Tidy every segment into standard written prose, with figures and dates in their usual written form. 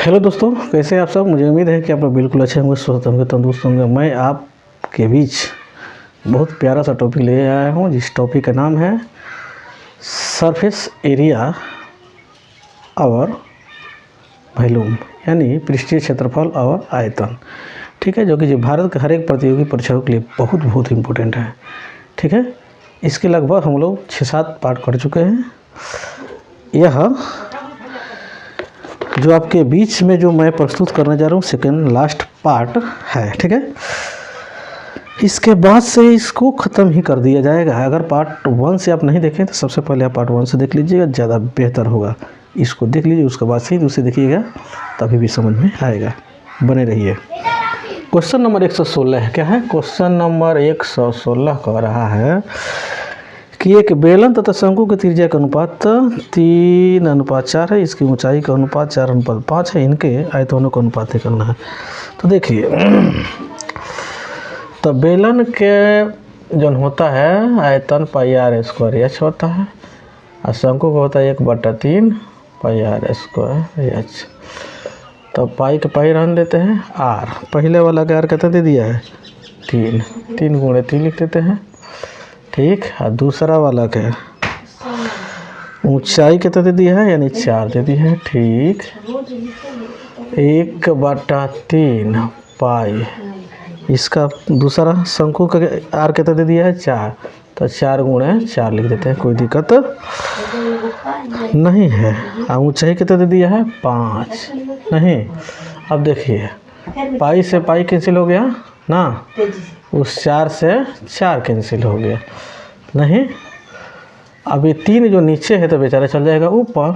Hello दोस्तों, कैसे हैं आप सब। मुझे उम्मीद है कि आप लोग बिल्कुल अच्छे होंगे, स्वस्थ होंगे, तंदुरुस्त होंगे। मैं आपके बीच बहुत प्यारा सा टॉपिक ले आया हूँ, जिस टॉपिक का नाम है सरफेस एरिया और वॉल्यूम, यानी पृष्ठीय क्षेत्रफल और आयतन। ठीक है, जो कि भारत के हर एक प्रतियोगी परीक्षाओं के लिए बहुत इम्पोर्टेंट है। ठीक है, इसके लगभग हम लोग 6-7 पार्ट कर चुके हैं। यह जो आपके बीच में जो मैं प्रस्तुत करने जा रहा हूँ सेकंड लास्ट पार्ट है। ठीक है, इसके बाद से इसको ख़त्म ही कर दिया जाएगा। अगर पार्ट 1 से आप नहीं देखें तो सबसे पहले आप पार्ट 1 से देख लीजिएगा, ज़्यादा बेहतर होगा। इसको देख लीजिए, उसके बाद से ही दूसरे देखिएगा, तभी भी समझ में आएगा। बने रहिए। क्वेश्चन नंबर 116 क्या है? क्वेश्चन नंबर 116 कह रहा है कि एक बेलन तथा शंकु के त्रिज्या का अनुपात 3:4 है, इसकी ऊंचाई का अनुपात 4:5 है, इनके आयतनों का अनुपात करना है। तो देखिए, तो बेलन के जो होता है आयतन πr² होता है, और शंकु का होता है 1/3 πr²। तो पाई के पाई रहने देते हैं। आर पहले वाला का आर कितना दे दिया है? 3 × 3 लिख देते हैं। ठीक, और दूसरा वाला का ऊंचाई कितना दे दिया है? यानी 4 दे दी है। ठीक, 1/3 पाई, इसका दूसरा शंकु का आर कितना दे दिया है? 4, तो 4 × 4 लिख देते हैं, कोई दिक्कत नहीं है। और ऊंचाई कितना दे दिया है? 5 नहीं। अब देखिए, पाई से पाई कैंसिल हो गया ना, उस 4 से 4 कैंसिल हो गया नहीं। अब ये 3 जो नीचे है तो बेचारा चल जाएगा ऊपर।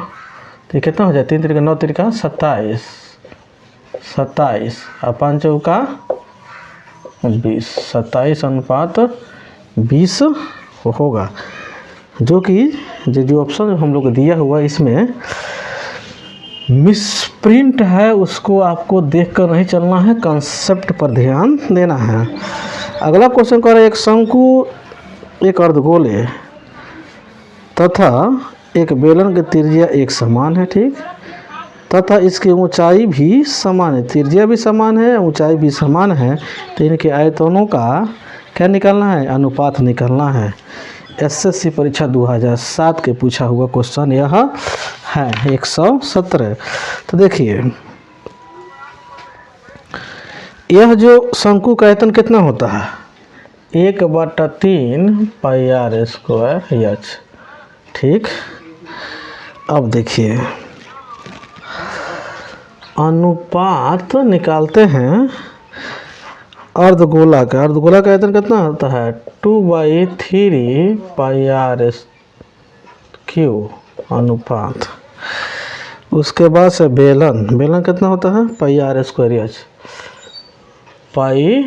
तो कितना हो जाए? 3 × 3 = 9, 3 × 27 और 5 चौका 20, 27:20 होगा। जो कि जो ऑप्शन हम लोग दिया हुआ इसमें मिसप्रिंट है, उसको आपको देखकर नहीं चलना है, कंसेप्ट पर ध्यान देना है। अगला क्वेश्चन कह रहा है एक शंकु, एक अर्धगोले तथा एक बेलन की त्रिज्या एक समान है। ठीक, तथा इसकी ऊंचाई भी समान है, त्रिज्या भी समान है, ऊंचाई भी समान है। तो इनके आयतनों का क्या निकालना है? अनुपात निकालना है। एसएससी परीक्षा 2007 के पूछा हुआ क्वेश्चन यह है 117। तो देखिए, यह जो शंकु का आयतन कितना होता है? 1/3 πr²। ठीक, अब देखिए अनुपात निकालते हैं अर्धगोला का। अर्धगोला का आयतन कितना होता है? 2/3 πr³ अनुपात। उसके बाद से बेलन, बेलन कितना होता है? πr²। πr²।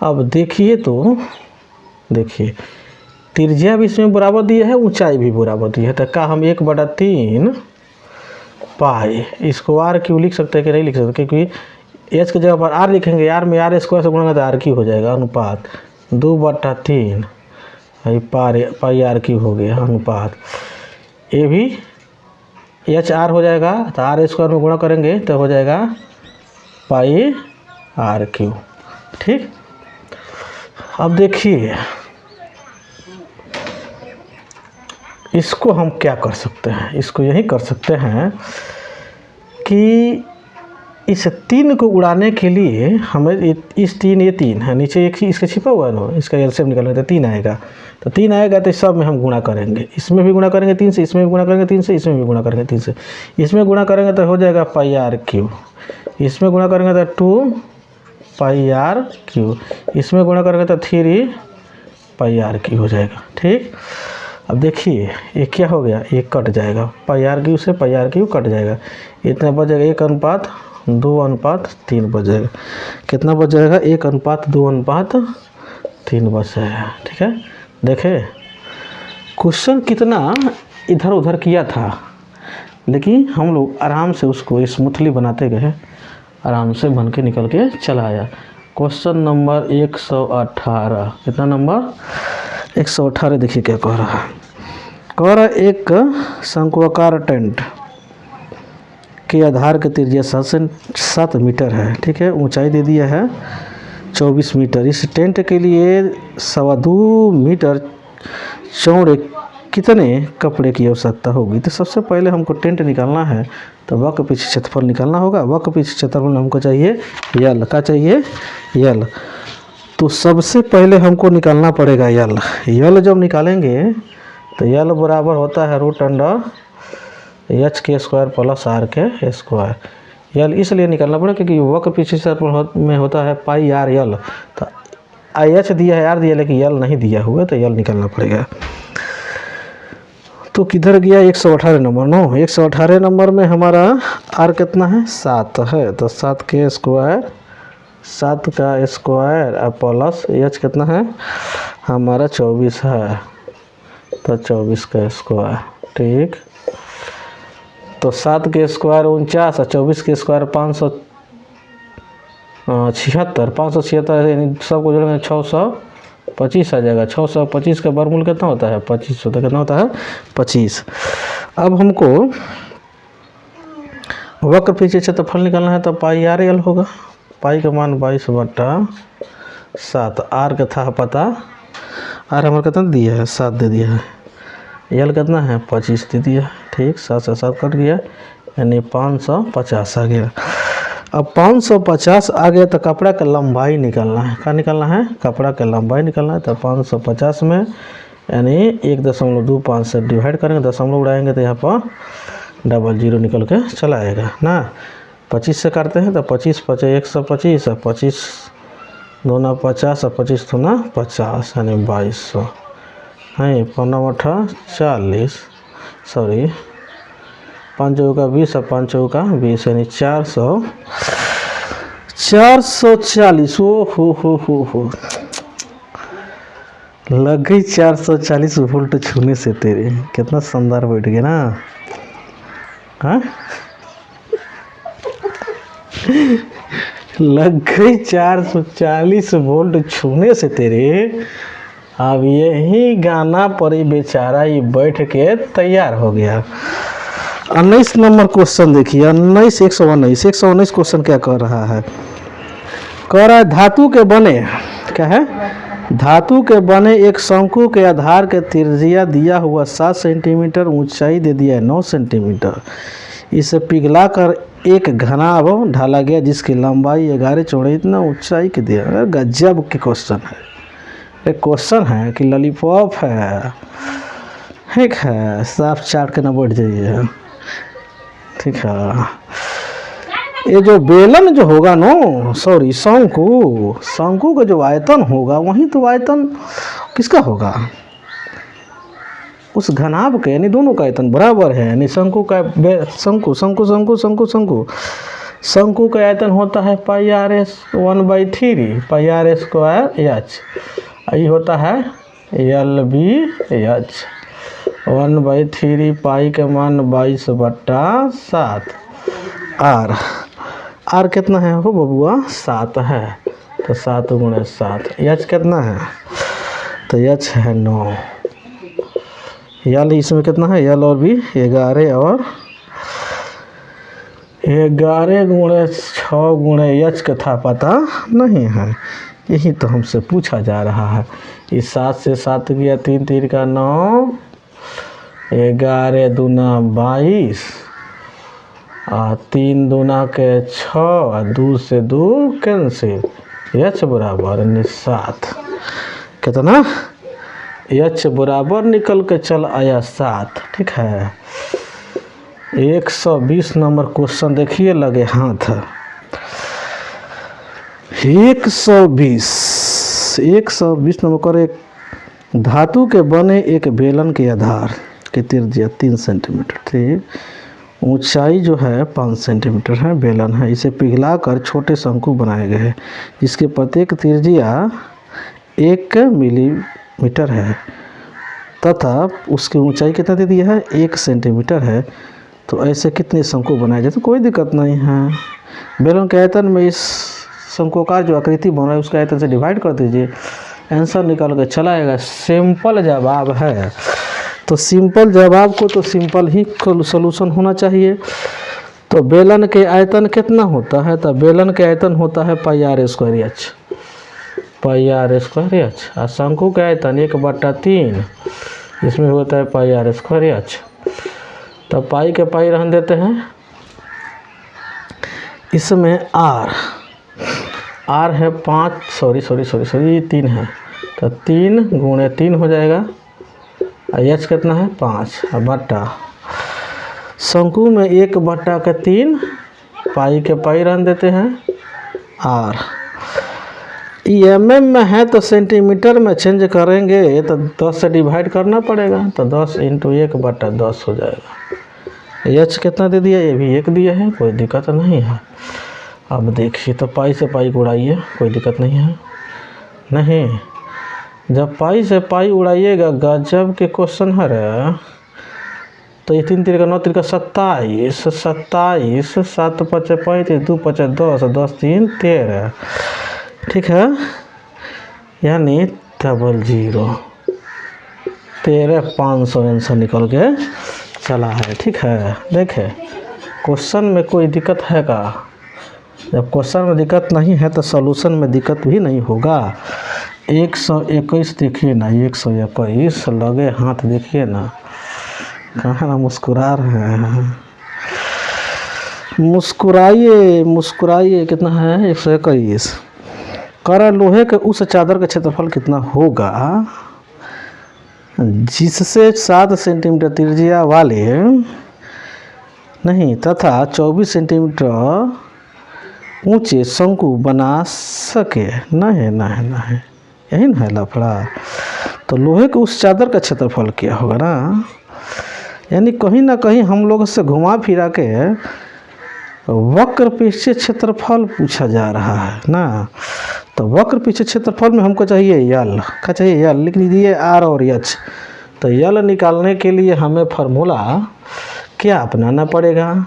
अब देखिए तो देखिए, त्रिज्या भी इसमें बराबर दिया है, ऊंचाई भी बराबर दी है। तो क्या हम 1/3 पाई, इसको r³ लिख सकते हैं कि नहीं लिख सकते? क्योंकि h की जगह पर r लिखेंगे, r में r² से गुणा तो r³ हो जाएगा। अनुपात 2/3 πr³ हो गया अनुपात। ये भी HR हो जाएगा, तो r² में गुणा करेंगे तो हो जाएगा πr³। ठीक, अब देखिए इसको हम क्या कर सकते हैं? इसको यही कर सकते हैं कि इस 3 को उड़ाने के लिए हमें इस 3, ये 3 है, नीचे एक ही इसका छिपा हुआ है ना, इसका एलसीएम निकालना तो 3 आएगा। तो 3 आएगा तो सब में हम गुणा करेंगे, इसमें भी गुणा करेंगे 3 से, इसमें भी गुणा करेंगे 3 से, इसमें भी गुणा करेंगे 3 से। इसमें गुणा करेंगे तो हो जाएगा πr³, इसमें गुणा करेंगे तो 2 πr³, इसमें गुणा करेंगे तो 3 πr³ हो जाएगा। ठीक, अब देखिए ये क्या हो गया? ये कट जाएगा, πr³ से πr³ कट जाएगा। इतना बच जाएगा 1:2:3 बच जाएगा। कितना बच जाएगा? 1:2:3 बच जाएगा। ठीक है, देखें क्वेश्चन कितना इधर उधर किया था, लेकिन हम लोग आराम से उसको स्मूथली बनाते गए, आराम से बन के निकल के चला आया। क्वेश्चन नंबर 118, कितना नंबर? 118। देखिए क्या कह रहा है, कह रहा एक शंक्वाकार टेंट के आधार के त्रिज्या 7 मीटर है, ठीक है। ऊंचाई दे दिया है 24 मीटर। इस टेंट के लिए 2.25 मीटर चौड़े कितने कपड़े की आवश्यकता होगी? तो सबसे पहले हमको टेंट निकालना है, तो वक्र पीछे क्षेत्रफल निकालना होगा। वक्र पीछे क्षेत्रफल हमको चाहिए यल, का चाहिए यल। तो सबसे पहले हमको निकालना पड़ेगा यल। यल जब निकालेंगे तो यल बराबर होता है √h² प्लस r के स्क्वायर। यल इसलिए निकालना पड़ेगा क्योंकि वक्र पीछे क्षेत्रफल में होता है पाई r यल। तो h दिया है, r दिया, लेकिन यल नहीं दिया हुआ, तो यल निकालना पड़ेगा। तो किधर गया 118 नंबर? 118 नंबर में हमारा r कितना है? 7 है। तो 7 के स्क्वायर, 7 का स्क्वायर और प्लस h कितना है हमारा? 24 है। तो 24 का स्क्वायर, ठीक। तो 7 के स्क्वायर 49 और 24 के स्क्वायर 576। 576 यानी सबको जोड़ेंगे 625 आ जाएगा। 625 का वर्गमूल कितना होता है? 25 होता है। कितना होता है? 25। अब हमको वक्र पीछे क्षेत्रफल निकालना है, तो पाई r यल होगा। पाई का मान 22/7। r का था पता, r हमारा कितना दिया है? 7 दे दिया है। यल कितना है? 25 दे दिया, ठीक। 7 से 7 कट गया, यानी 550 आ गया। अब 550 आ गया तो कपड़ा का लंबाई निकालना है। क्या निकालना है? कपड़ा का लंबाई निकालना है। तो 550 में यानी 1.25 से डिवाइड करेंगे, दशमलव उड़ाएंगे तो यहाँ पर 00 निकल के चला आएगा ना। 25 से करते हैं तो 25 × 125 और 25 दूना 50 और 25 दूना 50 यानी 2200 है। 5 40, सॉरी 5 का 20 और 5 का 20 यानी 440। हो लग गई 440 वोल्ट छूने से तेरे। कितना शानदार बैठ गया ना, हाँ। लग गई 440 वोल्ट छूने से तेरे। अब यही गाना पर ही बेचारा ये बैठ के तैयार हो गया। 19 नंबर क्वेश्चन देखिए। 119 क्वेश्चन क्या कर रहा है? कह रहा है धातु के बने, क्या है? धातु के बने एक शंकु के आधार के त्रिज्या दिया हुआ 7 सेंटीमीटर, ऊंचाई दे दिया है 9 सेंटीमीटर। इसे पिघला कर एक घनाभ ढाला गया जिसकी लंबाई 11, चौड़ाई इतना, ऊंचाई के दिया। गजब के क्वेश्चन है। एक क्वेश्चन है कि लॉलीपॉप है, ठीक है। साफ चाट के ना बैठ जाइए, ठीक है। ये जो बेलन जो होगा नो, सॉरी शंकु का जो आयतन होगा, वही तो आयतन किसका होगा? उस घनाभ के, यानी दोनों का आयतन बराबर है। यानी शंकु का शंकु का आयतन होता है पाई r² 1/3 पाई r² h। ये होता है LBH 1/3 पाई के मान 22/7। r कितना है हो बबुआ? 7 है। तो 7 × 7। h कितना है? तो h है 9। यल इसमें कितना है? यल और भी 11 और 11 × 6 × h का था पता नहीं है। यही तो हमसे पूछा जा रहा है। इस 7 से 7 गया, 3 3 का 9, 11 दूना 22 और 3 दूना के 6 और 2 से 2 कैंसिल। h बराबर 7। कितना? h बराबर निकल के चल आया 7, ठीक है। 120 नंबर क्वेश्चन देखिए, लगे हाथ। 120 नंबर कर एक धातु के बने एक बेलन के आधार की त्रिज्या 3 सेंटीमीटर, ठीक। ऊंचाई जो है 5 सेंटीमीटर है, बेलन है। इसे पिघलाकर छोटे शंकु बनाए गए हैं जिसके प्रत्येक त्रिज्या 1 मिलीमीटर है तथा उसकी ऊंचाई कितना दे दिया है? 1 सेंटीमीटर है। तो ऐसे कितने शंकु बनाए जाते? कोई दिक्कत नहीं है। बेलन के आयतन में इस शंकुकार जो आकृति बन रहा है उसका आयतन से डिवाइड कर दीजिए, आंसर निकल कर चला आएगा। सिंपल जवाब है। तो सिंपल जवाब को तो सिंपल ही सॉल्यूशन होना चाहिए। तो बेलन के आयतन कितना होता है? तो बेलन के आयतन होता है pi R square H, pi R square H. और शंकु का आयतन 1/3 इसमें होता है पाई आर स्क्वायर एच। तो पाई के पाई रहने देते हैं, इसमें आर है 5 सॉरी 3 है, तो 3 गुणे 3 हो जाएगा। एच कितना है 5 बटा शंकु में 1/3 पाई के पाई रहने देते हैं आर। एमएम में है तो सेंटीमीटर में चेंज करेंगे तो 10 से डिवाइड करना पड़ेगा, तो 10 × 1/10 हो जाएगा। एच कितना दे दिया? ये भी 1 दिया है, कोई दिक्कत नहीं है। अब देखिए तो पाई से पाई को उड़ाइए, कोई दिक्कत नहीं है। नहीं, जब पाई से पाई उड़ाइएगा गजब के क्वेश्चन है रे। तो ये 3 × 9 × 27, 7 × 5 = 35, 2 × 5 = 10, 10 × 3 = 13, ठीक है। यानी 00 13,500 आंसर निकल के चला है, ठीक है। देखे क्वेश्चन में कोई दिक्कत है का? जब क्वेश्चन में दिक्कत नहीं है तो सॉल्यूशन में दिक्कत भी नहीं होगा। 121 देखिए ना, 121 लगे हाथ देखिए ना, कहाँ ना मुस्कुरा रहे हैं। मुस्कुराइए। कितना है? 121। करा लोहे के उस चादर का क्षेत्रफल कितना होगा जिससे 7 सेंटीमीटर त्रिज्या वाले नहीं तथा 24 सेंटीमीटर ऊंचे शंकु बना सके? नहीं, यही ना है लफड़ा। तो लोहे के उस चादर का क्षेत्रफल क्या होगा ना, यानी कहीं ना कहीं हम लोग से घुमा फिरा के वक्र पृष्ठीय क्षेत्रफल पूछा जा रहा है ना। तो वक्र पृष्ठीय क्षेत्रफल में हमको चाहिए यल, क्या चाहिए? यल लिख लीजिए, आर और एच। तो यल निकालने के लिए हमें फार्मूला क्या अपनाना पड़ेगा?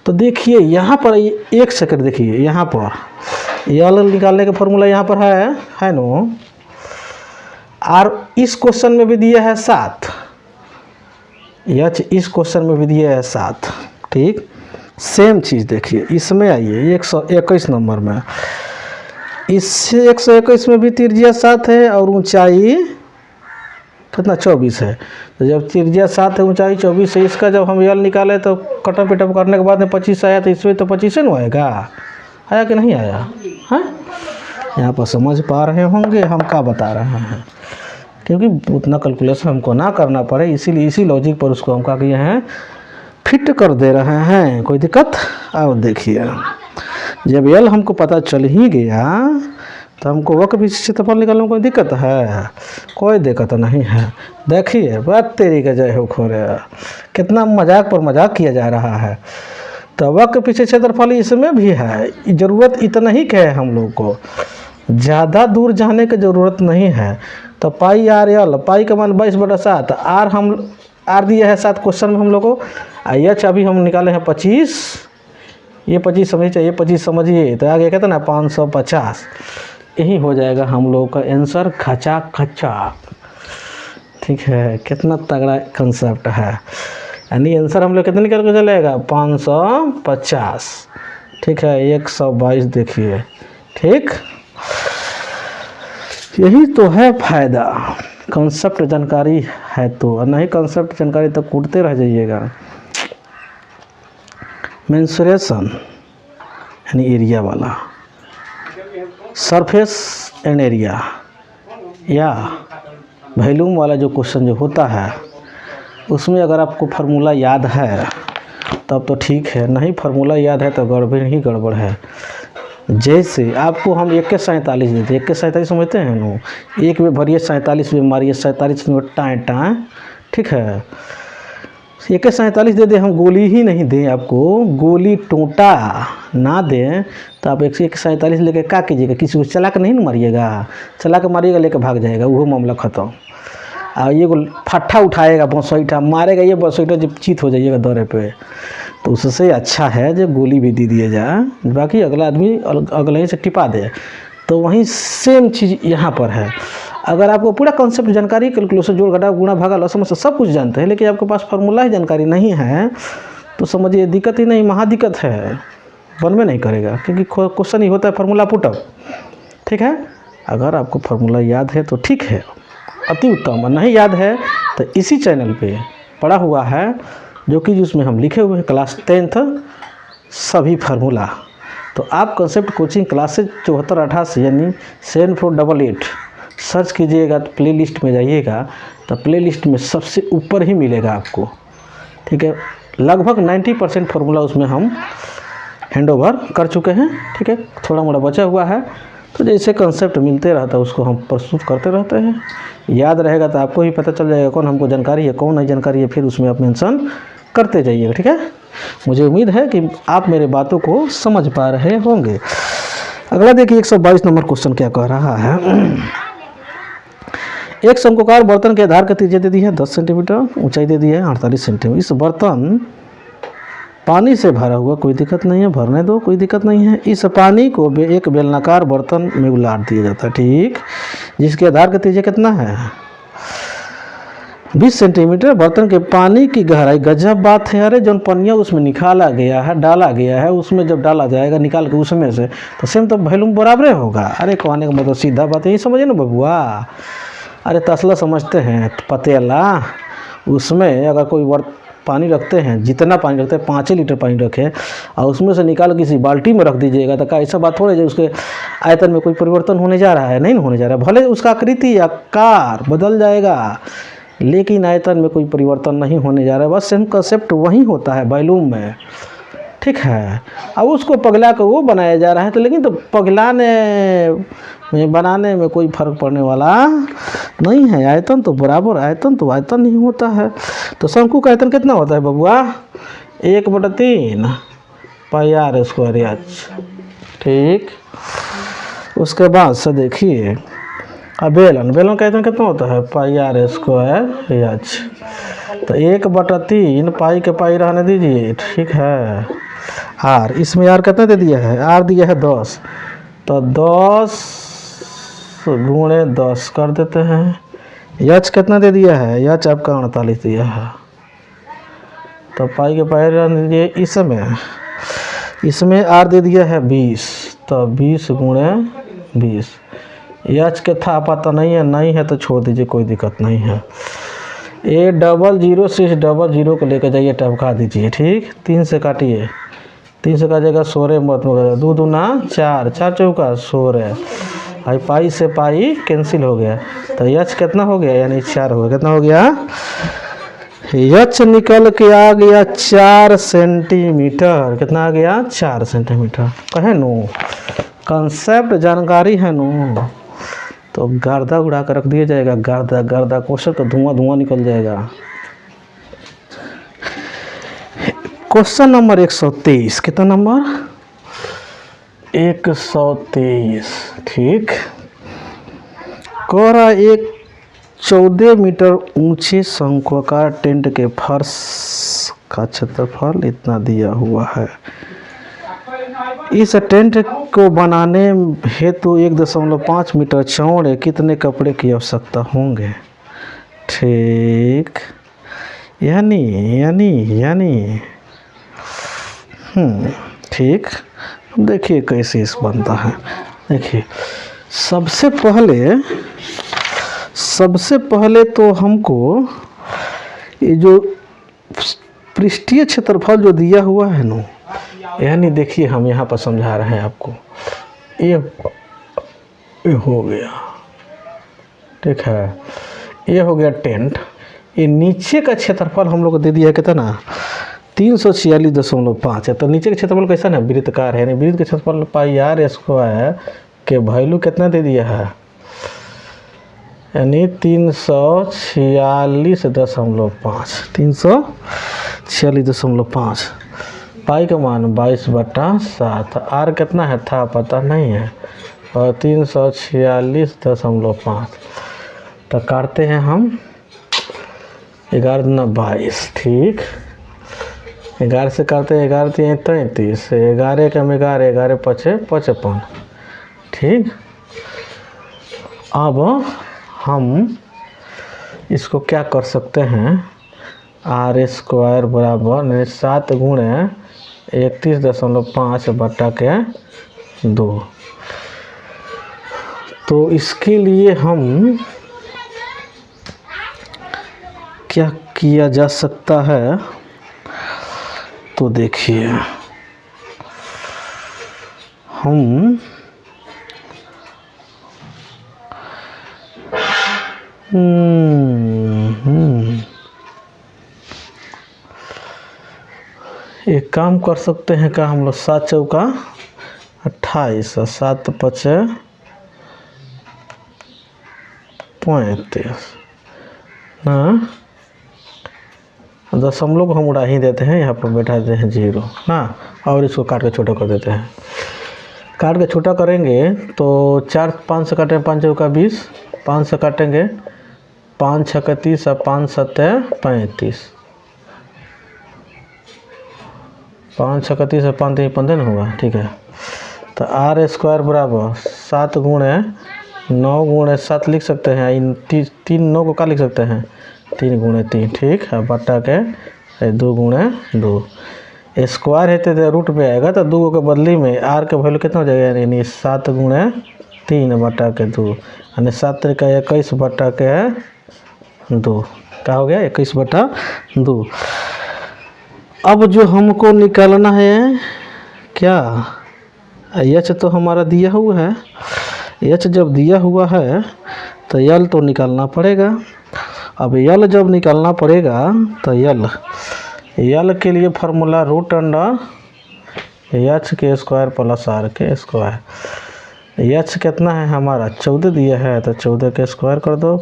तो देखिए यहाँ पर 1 सेकंड देखिए, यहाँ पर यल निकालने का फार्मूला यहाँ पर है नो। आर इस क्वेश्चन में भी दिया है 7, एच इस क्वेश्चन में भी दिया है 7, ठीक। सेम चीज़ देखिए इसमें आइए 121 नंबर में, इस 121 में भी त्रिज्या 7 है और ऊंचाई कितना 24 है। तो जब त्रिज्या 7 है ऊंचाई 24 है, इसका जब हम यल निकाले तो कटअप पिटअप करने के बाद में 25 आया, तो इसमें तो 25 ही आएगा। आया कि नहीं आया? हाँ, यहाँ पर समझ पा रहे होंगे हम क्या बता रहे हैं, क्योंकि उतना कैलकुलेशन हमको ना करना पड़े, इसीलिए इसी लॉजिक पर उसको हम क्या किए हैं, फिट कर दे रहे हैं। कोई दिक्कत? अब देखिए जब यल हमको पता चल ही गया तो हमको वक्र पृष्ठीय क्षेत्रफल निकालने में कोई दिक्कत है? कोई दिक्कत नहीं है। देखिए बात तेरी का जय हो खोरे, कितना मजाक पर मजाक किया जा रहा है। तो वक्र पृष्ठीय क्षेत्रफल इसमें भी है, ज़रूरत इतना ही है, हम लोग को ज़्यादा दूर जाने की ज़रूरत नहीं है। तो पाई आर यल, पाई का मान 22/7, आर दिया है 7 क्वेश्चन में हम लोग को, एच अभी हम निकाले हैं 25, ये 25 समझिए, ये 25 समझिए, तो आगे कहते ना 550, यही हो जाएगा हम लोग का आंसर खचा। ठीक है, कितना तगड़ा कंसेप्ट है। यानी आंसर हम लोग कितने निकल के चलेगा? 550। ठीक है, 122 देखिए। ठीक, यही तो है फायदा, कंसेप्ट जानकारी है तो, और नहीं कंसेप्ट जानकारी तो कूदते रह जाइएगा। मेंसुरेशन यानी एरिया वाला, सरफेस एंड एरिया या वॉल्यूम वाला जो क्वेश्चन जो होता है, उसमें अगर आपको फार्मूला याद है तब तो ठीक है, नहीं फार्मूला याद है तो गड़बड़ ही गड़बड़ है। जैसे आपको हम 1/47 देते, 1/47 समझते हैं ना, एक में भरिए 47 में मारिए, 47 में टाएं। ठीक है, 1/47 दे दे, हम गोली ही नहीं दें आपको, गोली टोटा ना दें तो आप 1/47 लेके क्या कीजिएगा? किसी को चला के नहीं ना मारिएगा, चला के मारिएगा लेके भाग जाएगा, वो मामला ख़त्म। और ये फट्ठा उठाएगा, बसोईठा मारेगा, ये बसोईठा जब चीत हो जाइएगा दौरे पे, तो उससे अच्छा है जब गोली भी दे दिया जाए, बाकी अगला आदमी अगले ही से टिपा दे। तो वहीं सेम चीज़ यहाँ पर है। अगर आपको पूरा कॉन्सेप्ट जानकारी, कैलकुलेशन, जोड़ घटाव, गुणा भागा लसम सब कुछ जानते हैं, लेकिन आपके पास फार्मूला ही जानकारी नहीं है, तो समझिए दिक्कत ही नहीं, महादिक्कत है, बन में नहीं करेगा, क्योंकि क्वेश्चन ही होता है फार्मूला पुटअप। ठीक है, अगर आपको फार्मूला याद है तो ठीक है, अति उत्तम। नहीं याद है तो इसी चैनल पे पड़ा हुआ है, जो कि जिसमें हम लिखे हुए हैं क्लास 10th सभी फार्मूला। तो आप कॉन्सेप्ट कोचिंग क्लासेज 7488 यानी 7488 सर्च कीजिएगा, तो प्ले लिस्ट में जाइएगा, तो प्ले लिस्ट में सबसे ऊपर ही मिलेगा आपको। ठीक है, लगभग 90% फार्मूला उसमें हम हैंड ओवर कर चुके हैं। ठीक है, थोड़ा मोड़ा बचा हुआ है, तो जैसे कंसेप्ट मिलते रहता है उसको हम प्रस्तुत करते रहते हैं। याद रहेगा तो आपको ही पता चल जाएगा कौन हमको जानकारी है, कौन नहीं जानकारी है, फिर उसमें आप मेंशन करते जाइएगा। ठीक है, मुझे उम्मीद है कि आप मेरे बातों को समझ पा रहे होंगे। अगला देखिए 122 नंबर क्वेश्चन क्या कह रहा है। एक शंकुकार बर्तन के आधार का त्रिज्या दे दी है 10 सेंटीमीटर, ऊंचाई दे दी है 48 सेंटीमीटर। इस बर्तन पानी से भरा हुआ, कोई दिक्कत नहीं है, भरने दो, कोई दिक्कत नहीं है। इस पानी को एक बेलनाकार बर्तन में उलाट दिया जाता है, ठीक, जिसके आधार का त्रिज्या कितना है 20 सेंटीमीटर। बर्तन के पानी की गहराई, गजब बात है, अरे जो पनिया उसमें निकाला गया है, डाला गया है, उसमें जब डाला जाएगा निकाल के उसमें से, तो सेम तो वॉल्यूम बराबर होगा। अरे कहने का मतलब सीधा बात यही समझे ना बबुआ। अरे तसला समझते हैं, पतेला, उसमें अगर कोई पानी रखते हैं, जितना पानी रखते हैं 5 लीटर पानी रखे और उसमें से निकाल किसी बाल्टी में रख दीजिएगा, तो क्या ऐसा बात थोड़ा है उसके आयतन में कोई परिवर्तन होने जा रहा है? नहीं होने जा रहा है। भले उसका आकृति आकार बदल जाएगा, लेकिन आयतन में कोई परिवर्तन नहीं होने जा रहा है। बस सेम कंसेप्ट वही होता है वॉल्यूम में। ठीक है, अब उसको पगला कर वो बनाया जा रहा है, तो लेकिन तो पगलाने में बनाने में कोई फर्क पड़ने वाला नहीं है। आयतन तो बराबर, आयतन तो आयतन नहीं होता है। तो शंकु का आयतन कितना होता है बबुआ 1/3 पाई आर स्क्वायर एच। ठीक, उसके बाद से देखिए अब बेलन का आयतन कितना होता है पाई आर स्क्वायर एच। तो 1/3 पाई के पाई रहने दीजिए, ठीक है। आर, इसमें आर कितना दे दिया है, आर दिया है 10, तो 10 गुणे 10 कर देते हैं। एच कितना दे दिया है, एच आपका 48 दिया है, तो पाई के पाई रहने दीजिए। इसमें आर दे दिया है 20, तो 20 गुणे 20। एच के था पता नहीं है तो छोड़ दीजिए, कोई दिक्कत नहीं है। 800 से 00 को लेकर जाइए, टपका दीजिए, ठीक। 3 से काटिए, 3 से काटिएगा 16 मत मगर 2 दूना 4, 4 चौका 16। भाई पाई से पाई कैंसिल हो गया, तो एच कितना हो गया यानी 4 हो गया। कितना हो गया, एच निकल के आ गया 4 सेंटीमीटर। कितना आ गया 4 सेंटीमीटर। कहे नो कंसेप्ट जानकारी है नो, तो गर्दा उड़ा कर रख दिया जाएगा। गर्दा क्वेश्चन का धुआं निकल जाएगा। क्वेश्चन नंबर 123, कितना नंबर 123, ठीक। कह रहा एक 14 मीटर ऊंचे शंक्वाकार टेंट के फर्श का क्षेत्रफल इतना दिया हुआ है। इस टेंट को बनाने हेतु 1.5 मीटर चौड़े कितने कपड़े की आवश्यकता होंगे, ठीक। यानी ठीक। देखिए कैसे इस बनता है। देखिए सबसे पहले तो हमको ये जो पृष्ठीय क्षेत्रफल जो दिया हुआ है ना, यानी देखिए हम यहाँ पर समझा रहे हैं आपको। ये हो गया, ठीक है, ये हो गया टेंट। ये नीचे का क्षेत्रफल हम लोग को दे दिया है कितना 346.5 है। तो नीचे का क्षेत्रफल कैसा है, वृत्तकार है, वृत्त का क्षेत्रफल पाई आर स्क्वायर के वैल्यू कितना दे दिया है यानी 346.5, 346.5। पाई का मान 22/7। आर कितना है था पता नहीं है, और 346.5। तो काटते हैं हम 11 दूना 22, ठीक। 11 से काटते हैं, 11 3 33, 11 कम 11, 11 5 55, ठीक। अब हम इसको क्या कर सकते हैं, आर स्क्वायर बराबर 7 गुणे 31.5 बटा के 2। तो इसके लिए हम क्या किया जा सकता है, तो देखिए हम एक काम कर सकते हैं क्या हम लोग, 7 चौका 28 और 7 पचे 35 ना, दशमलव हम उड़ा ही देते हैं, यहाँ पर बैठा देते हैं 0 ना, और इसको काट के छोटा कर देते हैं। काट के छोटा करेंगे तो 4 5 से काटेंगे, 5 चौका 20, 5 से काटेंगे 5 6 30 और 5 7 35, 5 6 30 और 5 3 15 होगा, ठीक है। तो आर स्क्वायर बराबर 7 गुणे 9 गुणे 7 लिख सकते हैं, इन 3 9 को क्या लिख सकते हैं, 3 गुणे 3, ठीक है, बटा के 2 गुणे 2। स्क्वायर है तो रूट पे आएगा, तो 2 के बदली में आर के वैल्यू कितना हो जाएगा, यानी 7 गुणे 3 बटा के 2, यानी 7 का 21 बटा के 2, क्या हो गया 21 बटा 2। अब जो हमको निकालना है क्या, एच तो हमारा दिया हुआ है, एच जब दिया हुआ है तो यल तो निकालना पड़ेगा। अब यल जब निकालना पड़ेगा तो यल के लिए फार्मूला रूट अंडर एच के स्क्वायर प्लस आर के स्क्वायर। एच कितना है हमारा 14 दिया है, तो 14 के स्क्वायर कर दो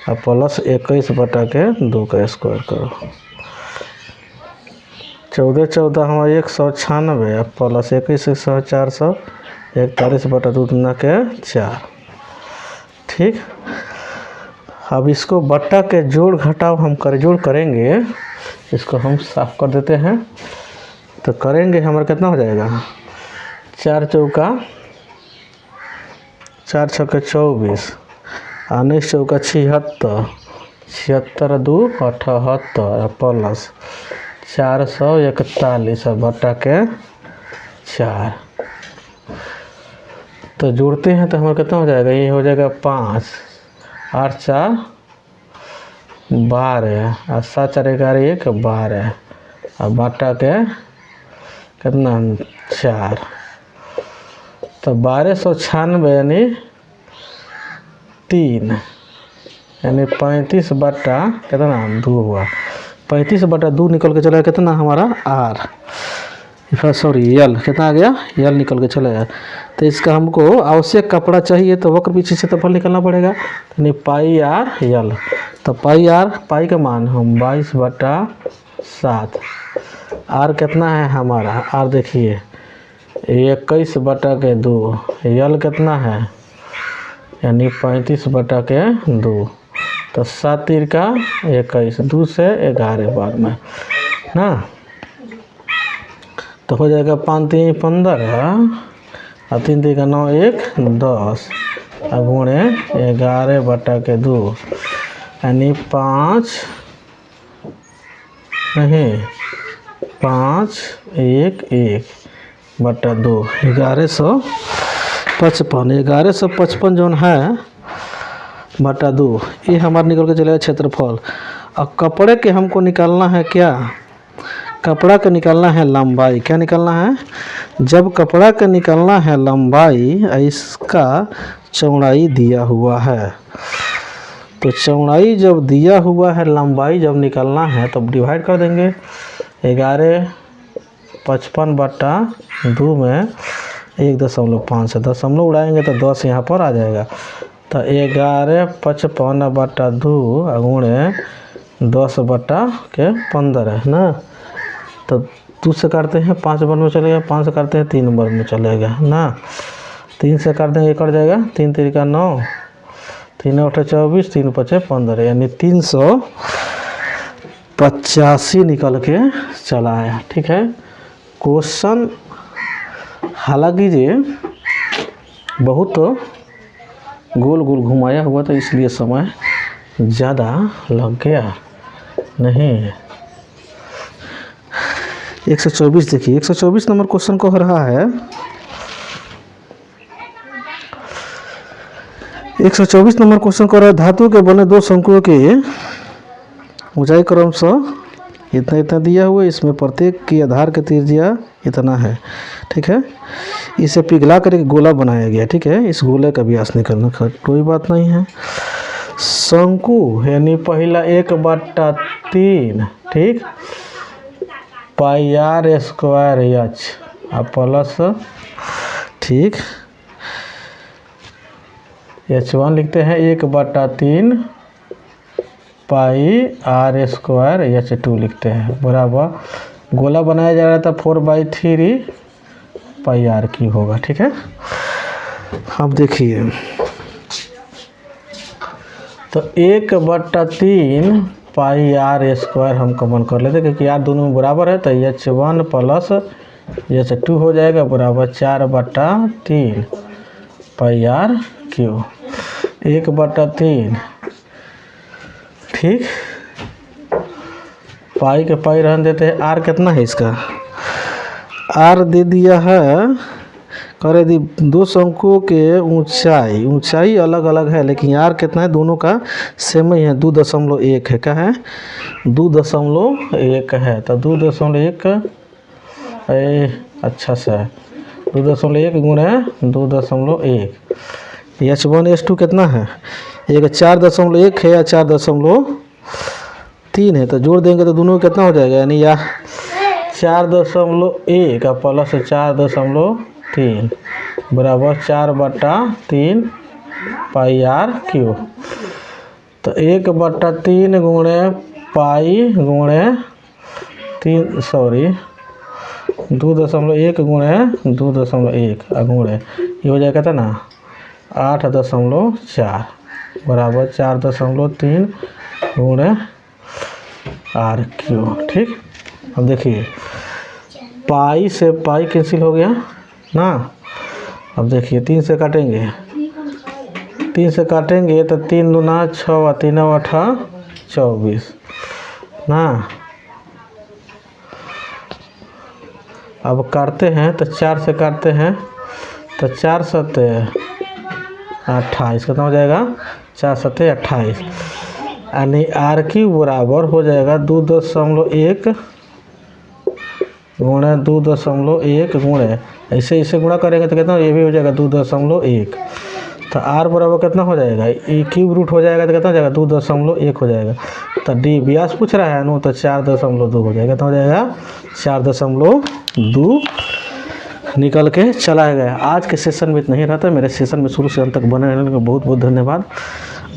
और प्लस 21 बटा के 2 का स्क्वायर करो। 14 14 हमारा 196 प्लस 21 441 बटा 2 के 4, ठीक। अब इसको बट्टा के जोड़ घटाव हम जोड़ करेंगे, इसको हम साफ कर देते हैं। तो करेंगे हमारा कितना हो जाएगा, 4 चौका 4 छक्के 24, 19 चौका 76, 76 2 78 प्लस 441 बटा के 4। तो जोड़ते हैं तो हमारा कितना हो जाएगा, ये हो जाएगा 5 8 4 12 और 7 4 11 1 12 और बटा के कितना 4, तो 1296 यानी 3, यानी 35 बटा कितना 2 हुआ। 35 बटा 2 निकल के चला कितना हमारा आर, सॉरी यल कितना आ गया, यल निकल के चला गया। तो इसका हमको आवश्यक कपड़ा चाहिए, तो वक्र पीछे से तफल निकलना पड़ेगा, यानी पाई आर यल। तो पाई का मान हम 22 बटा 7, आर कितना है हमारा, आर देखिए 21 बटा के 2, यल कितना है यानी 35 बटा के 2, तो 7 3 का 21, 2 से 11 बार में ना, तो हो जाएगा 5 3 15 और 3 3 का 9 1 10 गुणे 11 बटा के 2, यानी 5 1 1 बटा 2, 1155 जोन है बटा 2, ये हमारा निकल के चलेगा क्षेत्रफल। अब कपड़े के हमको निकालना है क्या, कपड़ा का निकालना है लंबाई। क्या निकालना है, जब कपड़ा का निकालना है लंबाई, इसका चौड़ाई दिया हुआ है, तो चौड़ाई जब दिया हुआ है, लंबाई जब निकालना है तब डिवाइड कर देंगे। 1155 बटा 2 में 1.5 दशमलव उड़ाएंगे तो 10 यहाँ पर आ जाएगा। तो 1155 बटा 2 गुणे 10 बटा के 15 है ना, तो 2 से काटते हैं 5 बार में चलेगा, 5 से काटते हैं 3 बार में चलेगा ना, 3 से काट देंगे कट जाएगा, 3 3 का 9, 3 8 24, 3 5 15, यानी 385 निकल के चला आया, ठीक है। क्वेश्चन हालांकि ये बहुत गोल गोल घुमाया हुआ तो इसलिए समय ज़्यादा लग गया। नहीं 124 देखिए 124 नंबर क्वेश्चन को हो रहा है 124 नंबर क्वेश्चन को रहा है धातु के बने दो शंकुओं की ऊंचाई क्रमशः इतना इतना दिया हुआ है, इसमें प्रत्येक की आधार की त्रिज्या इतना है। ठीक है, इसे पिघला कर एक गोला बनाया गया। ठीक है, इस गोले का व्यास निकालना कोई बात नहीं है। शंकु यानी पहला 1/3 ठीक पाई आर स्क्वायर एच प्लस ठीक H1 लिखते हैं 1/3 पाई आर स्क्वायर H2 लिखते हैं बराबर गोला बनाया जा रहा था 4/3 पाई आर की होगा। ठीक है, अब देखिए तो 1/3 पाई आर स्क्वायर हम कॉमन कर लेते क्योंकि यार दोनों में बराबर है तो H1 प्लस H2 हो जाएगा बराबर 4/3 पाई आर क्यू 1/3 ठीक पाई के पाई रहने देते हैं। आर कितना है इसका आर दे दिया है करे दी दो शंकुओं के ऊंचाई अलग अलग है लेकिन आर कितना है दोनों का सेम ही है 2.1 है। क्या है 2.1 है तो 2.1 अच्छा सा है 2.1 गुणे 2.1 H1 H2 कितना है एक 4.1 है या 4.3 है तो जोड़ देंगे तो दोनों कितना हो जाएगा यानी या 4.1 प्लस 4.3 बराबर 4/3 पाई आर क्यू तो 1/3 गुणे पाई गुणे 2.1 गुणे 2.1 गुणे ये हो जाएगा था ना 8.4 बराबर 4.3 गुणे आर क्यू। ठीक अब देखिए पाई से पाई कैंसिल हो गया ना। अब देखिए 3 से काटेंगे 3 से काटेंगे तो 3 दूना 6 और 3 8 24 ना। अब काटते हैं तो 4 से काटते हैं तो 4 7 28 कितना हो जाएगा 4 7 28 यानी आर की बराबर हो जाएगा 2.1 गुणे 2.1 गुणे ऐसे इसे गुणा करेंगे तो कितना ये भी हो जाएगा 2.1 तो आर बराबर कितना हो जाएगा ए क्यूब रूट हो जाएगा तो कितना हो जाएगा 2.1 हो जाएगा तो डी व्यास पूछ रहा है नो तो 4.2 हो जाएगा। कितना हो जाएगा 4.2 निकल के चला गया। आज के सेशन में इतना ही रहता है। मेरे सेशन में शुरू से अंत तक बने रहने का बहुत बहुत धन्यवाद।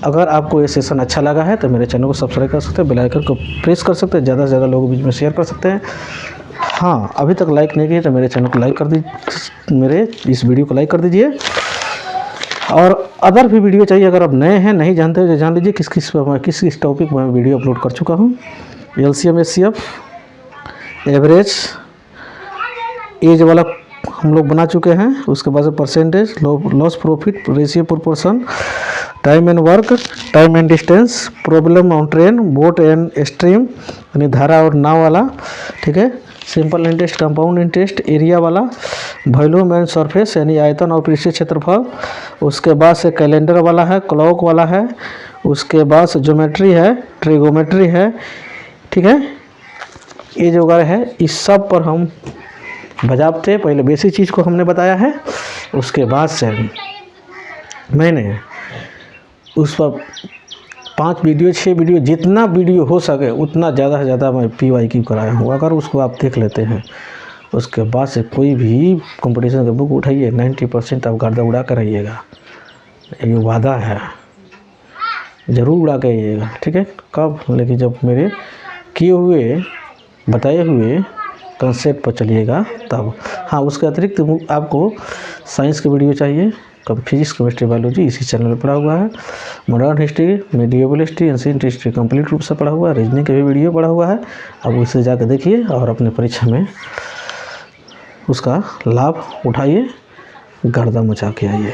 अगर आपको ये सेशन अच्छा लगा है तो मेरे चैनल को सब्सक्राइब कर सकते हैं, बेल आइकन को प्रेस कर सकते हैं, ज़्यादा से ज़्यादा लोगों के बीच में शेयर कर सकते हैं। हाँ अभी तक लाइक नहीं किए तो मेरे चैनल को लाइक कर दीजिए, मेरे इस वीडियो को लाइक कर दीजिए। और अदर भी वीडियो चाहिए अगर आप नए हैं नहीं जानते हो तो जान लीजिए किस किस टॉपिक में वीडियो अपलोड कर चुका हूँ। LCM HCF एवरेज एज वाला हम लोग बना चुके हैं। उसके बाद percentage loss profit ratio proportion time and work time and distance problem on train boat and stream यानी धारा और नाव वाला। ठीक है, simple interest compound interest area वाला वॉल्यूम एंड सरफेस यानी आयतन और पृष्ठीय क्षेत्रफल। उसके बाद से कैलेंडर वाला है, क्लॉक वाला है, उसके बाद से ज्योमेट्री है, ट्रिगोमेट्री है। ठीक है, ये जो वगैरह है इस सब पर हम बजाते पहले बेसिक चीज़ को हमने बताया है। उसके बाद से मैंने उस पर 5 वीडियो 6 वीडियो जितना वीडियो हो सके उतना ज़्यादा से ज़्यादा मैं PYQ कराया हूँ। अगर उसको आप देख लेते हैं उसके बाद से कोई भी कंपटीशन का बुक उठाइए 90% आप गर्दा उड़ा कर आइएगा। ये वादा है, ज़रूर उड़ा के आइएगा। ठीक है, कब लेकिन जब मेरे किए हुए बताए हुए कंसेप्ट पर चलिएगा तब। हाँ उसके अतिरिक्त आपको साइंस की वीडियो चाहिए, कब फिजिक्स केमिस्ट्री बायोलॉजी इसी चैनल पर पढ़ा हुआ है। Modern history medieval history ancient history complete रूप से पढ़ा हुआ है। रीजनिंग के भी वीडियो पढ़ा हुआ है। अब उसे जाकर देखिए और अपने परीक्षा में उसका लाभ उठाइए, गर्दा मचा के आइए।